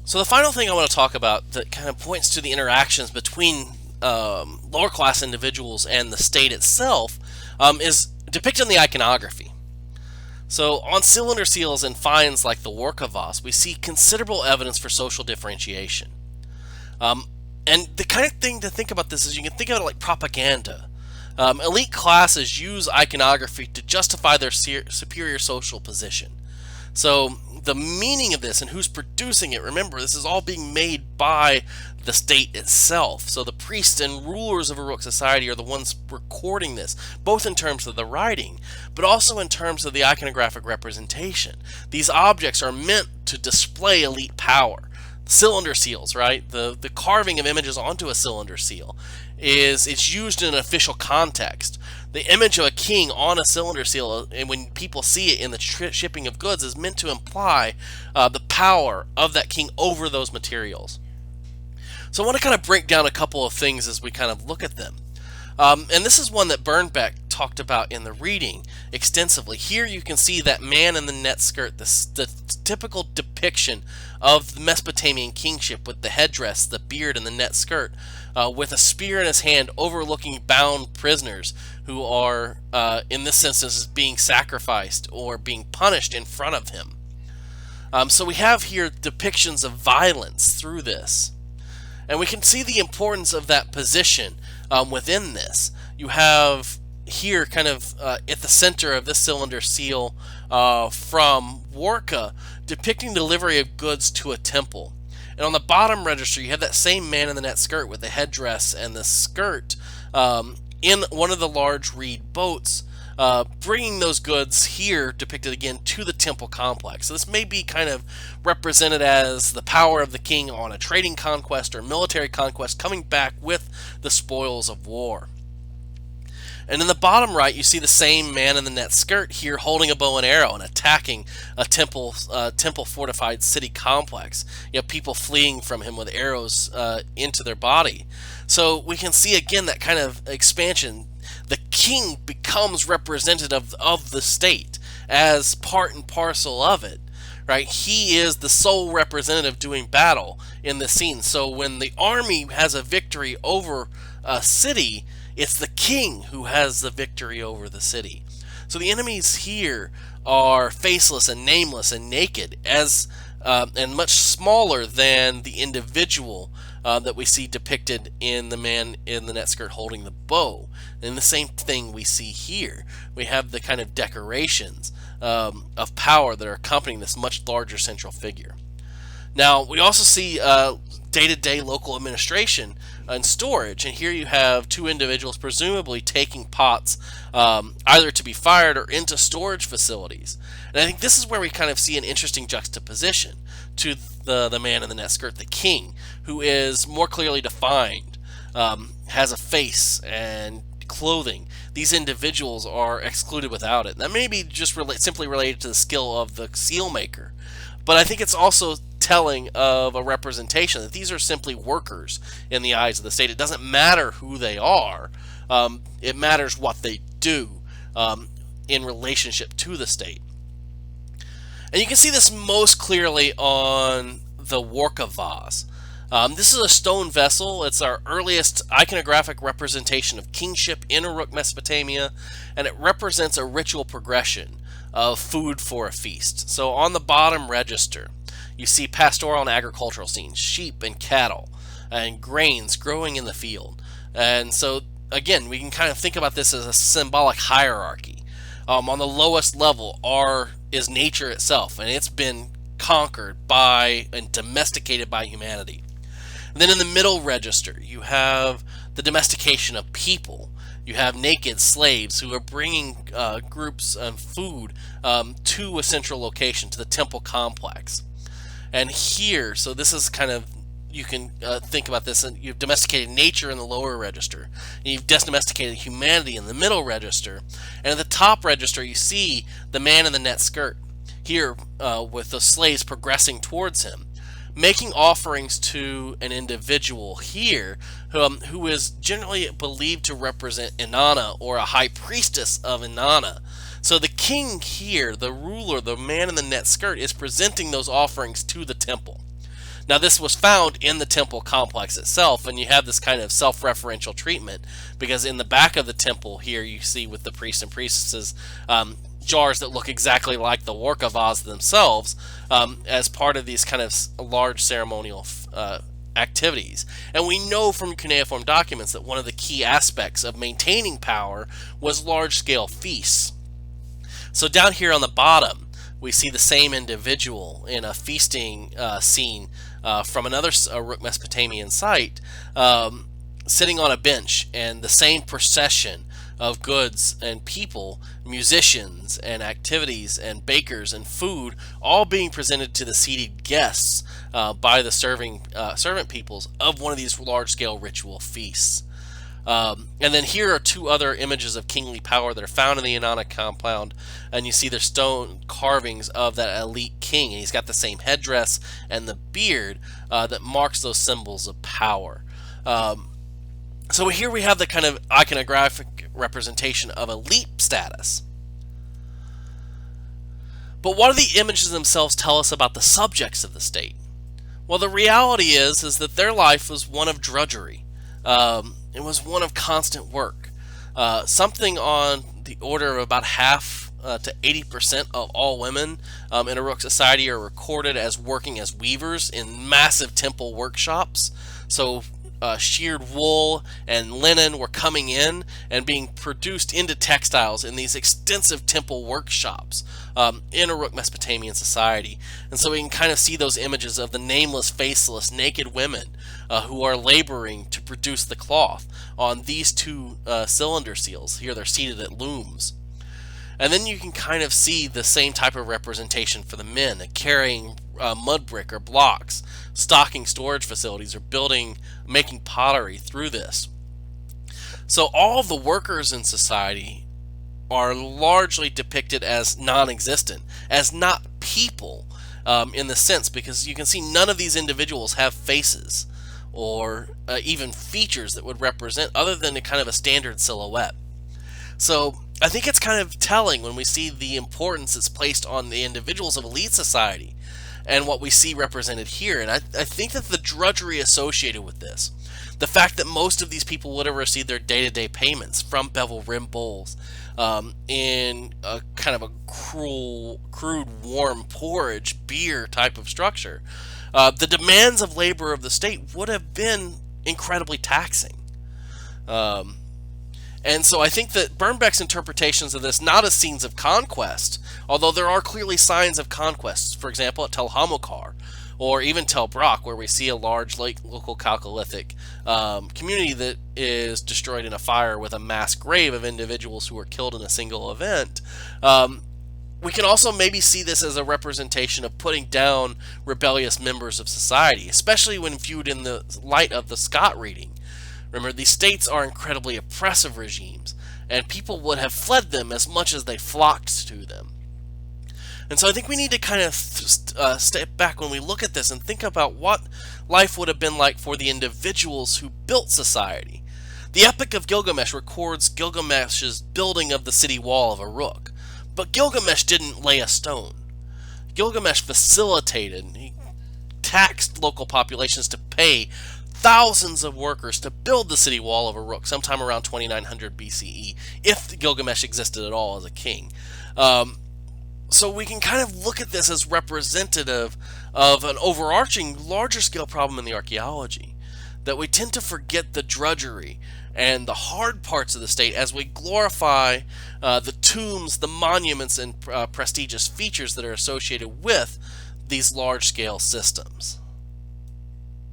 So the final thing I want to talk about that kind of points to the interactions between lower class individuals and the state itself is depicted in the iconography. So on cylinder seals and finds like the Uruk Iconography, we see considerable evidence for social differentiation. Um, and the kind of thing to think about this is you can think of it like propaganda. Elite classes use iconography to justify their superior social position. So the meaning of this and who's producing it, remember, this is all being made by the state itself. So the priests and rulers of Uruk society are the ones recording this, both in terms of the writing, but also in terms of the iconographic representation. These objects are meant to display elite power. Cylinder seals, right? The carving of images onto a cylinder seal it's used in an official context. The image of a king on a cylinder seal, and when people see it in the shipping of goods, is meant to imply the power of that king over those materials. So I want to kind of break down a couple of things as we kind of look at them. And this is one that Bernbeck talked about in the reading extensively. Here you can see that man in the net skirt, the typical depiction of the Mesopotamian kingship with the headdress, the beard, and the net skirt, with a spear in his hand overlooking bound prisoners who are, in this instance, being sacrificed or being punished in front of him. So we have here depictions of violence through this. And we can see the importance of that position within this. You have here kind of at the center of this cylinder seal from Warka depicting delivery of goods to a temple. And on the bottom register you have that same man in the net skirt with the headdress and the skirt in one of the large reed boats bringing those goods here depicted again to the temple complex. So this may be kind of represented as the power of the king on a trading conquest or military conquest coming back with the spoils of war. And in the bottom right, you see the same man in the net skirt here holding a bow and arrow and attacking a temple fortified city complex. You have people fleeing from him with arrows into their body. So we can see again that kind of expansion. The king becomes representative of the state as part and parcel of it. Right? He is the sole representative doing battle in the scene. So when the army has a victory over a city, it's the king who has the victory over the city. So the enemies here are faceless and nameless and naked, and much smaller than the individual that we see depicted in the man in the net skirt holding the bow. And the same thing we see here. We have the kind of decorations of power that are accompanying this much larger central figure. Now, we also see day-to-day local administration and storage, and here you have two individuals presumably taking pots either to be fired or into storage facilities. And I think this is where we kind of see an interesting juxtaposition to the man in the net skirt, the king, who is more clearly defined, has a face and clothing. These individuals are excluded without it. That may be just simply related to the skill of the seal maker, but I think it's also telling of a representation that these are simply workers in the eyes of the state. It doesn't matter who they are, it matters what they do in relationship to the state. And you can see this most clearly on the Warka vase. This is a stone vessel. It's our earliest iconographic representation of kingship in Uruk, Mesopotamia, and it represents a ritual progression of food for a feast. So on the bottom register, you see pastoral and agricultural scenes, sheep and cattle, and grains growing in the field. And so, again, we can kind of think about this as a symbolic hierarchy. On the lowest level is nature itself, and it's been conquered by and domesticated by humanity. And then in the middle register, you have the domestication of people. You have naked slaves who are bringing groups of food to a central location, to the temple complex. And here, so this is kind of, you can think about this, and you've domesticated nature in the lower register, and you've domesticated humanity in the middle register, and at the top register you see the man in the net skirt, here with the slaves progressing towards him, making offerings to an individual here who is generally believed to represent Inanna, or a high priestess of Inanna. So the king here, the ruler, the man in the net skirt, is presenting those offerings to the temple. Now, this was found in the temple complex itself, and you have this kind of self-referential treatment because in the back of the temple here you see with the priests and priestesses jars that look exactly like the work of Oz themselves as part of these kind of large ceremonial activities. And we know from cuneiform documents that one of the key aspects of maintaining power was large-scale feasts. So down here on the bottom, we see the same individual in a feasting scene from another Uruk Mesopotamian site, sitting on a bench, and the same procession of goods and people, musicians and activities and bakers and food, all being presented to the seated guests by the servant peoples of one of these large-scale ritual feasts. And then here are two other images of kingly power that are found in the Inanna compound, and you see their stone carvings of that elite king, and he's got the same headdress and the beard that marks those symbols of power. So here we have the kind of iconographic representation of elite status. But what do the images themselves tell us about the subjects of the state? Well, the reality is that their life was one of drudgery. It was one of constant work. Something on the order of about half to 80% of all women in Uruk society are recorded as working as weavers in massive temple workshops. So sheared wool and linen were coming in and being produced into textiles in these extensive temple workshops in Uruk Mesopotamian society. And so we can kind of see those images of the nameless, faceless, naked women who are laboring to produce the cloth on these two cylinder seals. Here they're seated at looms. And then you can kind of see the same type of representation for the men, carrying mud brick or blocks, stocking storage facilities, or making pottery through this. So all of the workers in society are largely depicted as non-existent, as not people in the sense, because you can see none of these individuals have faces or even features that would represent other than a kind of a standard silhouette. So I think it's kind of telling when we see the importance that's placed on the individuals of elite society and what we see represented here. And I think that the drudgery associated with this, the fact that most of these people would have received their day-to-day payments from bevel rim bowls in a kind of a crude, warm porridge, beer type of structure, the demands of labor of the state would have been incredibly taxing. And so I think that Birnbeck's interpretations of this, not as scenes of conquest, although there are clearly signs of conquests, for example at Tel Hamokar, or even Tel Brak, where we see a large local Chalcolithic community that is destroyed in a fire with a mass grave of individuals who were killed in a single event. We can also maybe see this as a representation of putting down rebellious members of society, especially when viewed in the light of the Scott reading. Remember, these states are incredibly oppressive regimes, and people would have fled them as much as they flocked to them. And so I think we need to kind of step back when we look at this and think about what life would have been like for the individuals who built society. The Epic of Gilgamesh records Gilgamesh's building of the city wall of Uruk, but Gilgamesh didn't lay a stone. Gilgamesh facilitated, he taxed local populations to pay thousands of workers to build the city wall of Uruk sometime around 2900 BCE, if Gilgamesh existed at all as a king. So we can kind of look at this as representative of an overarching, larger scale problem in the archaeology, that we tend to forget the drudgery and the hard parts of the state as we glorify the tombs, the monuments, and prestigious features that are associated with these large scale systems.